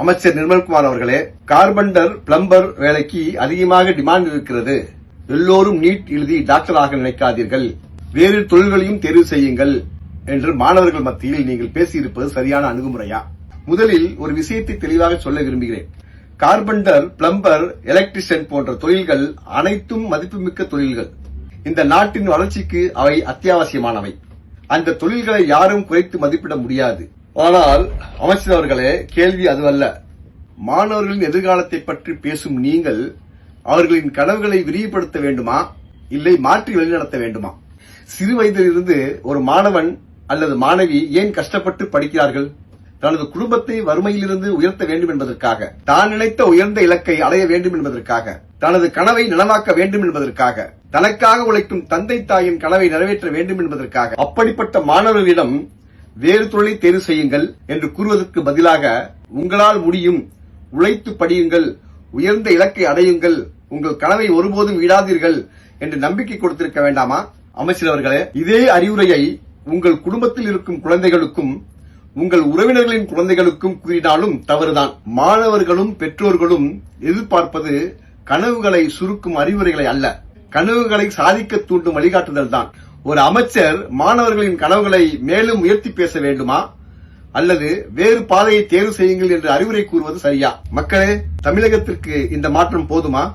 அமைச்சர் நிர்மல்குமார் அவர்களே, carpenter plumber வேலைக்கு அதிகமாக டிமாண்ட் இருக்கிறது. எல்லோரும் நீட் எழுதி டாக்டர் ஆக நினைக்காதீர்கள், வேறு தொழில்களையும் தேர்வு செய்யுங்கள் என்று மாணவர்கள் மத்தியில் நீங்கள் பேசியிருப்பது சரியான அணுகுமுறையா? முதலில் ஒரு விஷயத்தை தெளிவாக சொல்ல விரும்புகிறேன். கார்பெண்டர், பிளம்பர், எலக்ட்ரிஷியன் போன்ற தொழில்கள் அனைத்தும் மதிப்புமிக்க தொழில்கள். இந்த நாட்டின் வளர்ச்சிக்கு அவை அத்தியாவசியமானவை. அந்த தொழில்களை யாரும் குறைத்து மதிப்பிட முடியாது. ஆனால் அமைச்சர் அவர்களே, கேள்வி அதுவல்ல. மாணவர்களின் எதிர்காலத்தை பற்றி பேசும் நீங்கள் அவர்களின் கனவுகளை விரிவுபடுத்த வேண்டுமா, இல்லை மாற்றி வழிநடத்த வேண்டுமா? சிறு வயதிலிருந்து ஒரு மாணவன் அல்லது மாணவி ஏன் கஷ்டப்பட்டு படிக்கிறார்கள்? தனது குடும்பத்தை வறுமையிலிருந்து உயர்த்த வேண்டும் என்பதற்காக, தான் நினைத்த உயர்ந்த இலக்கை அடைய வேண்டும் என்பதற்காக, தனது கனவை நனவாக்க வேண்டும் என்பதற்காக, தனக்காக உழைக்கும் தந்தை தாயின் கனவை நிறைவேற்ற வேண்டும் என்பதற்காக. அப்படிப்பட்ட மாணவர்களிடம் வேறு தொழிலை தேர்வு செய்யுங்கள் என்று கூறுவதற்கு பதிலாக, உங்களால் முடியும், உழைத்து படியுங்கள், உயர்ந்த இலக்கை அடையுங்கள், உங்கள் கனவை ஒருபோதும் விடாதீர்கள் என்று நம்பிக்கை கொடுத்திருக்க வேண்டாமா? அமைச்சர் அவர்களே, இதே அறிவுரையை உங்கள் குடும்பத்தில் இருக்கும் குழந்தைகளுக்கும் உங்கள் உறவினர்களின் குழந்தைகளுக்கும் கூறினாலும் தவறுதான். மாணவர்களும் பெற்றோர்களும் எதிர்பார்ப்பது கனவுகளை சுருக்கும் அறிவுரைகளை அல்ல, கனவுகளை சாதிக்க தூண்டும் வழிகாட்டுதல் தான். ஒரு அமைச்சர் மாணவர்களின் கனவுகளை மேலும் உயர்த்தி பேச வேண்டுமா, அல்லது வேறு பாதையை தேர்வு செய்யுங்கள் என்று அறிவுரை கூறுவது சரியா? மக்களே, தமிழகத்திற்கு இந்த மாற்றம் போதுமா?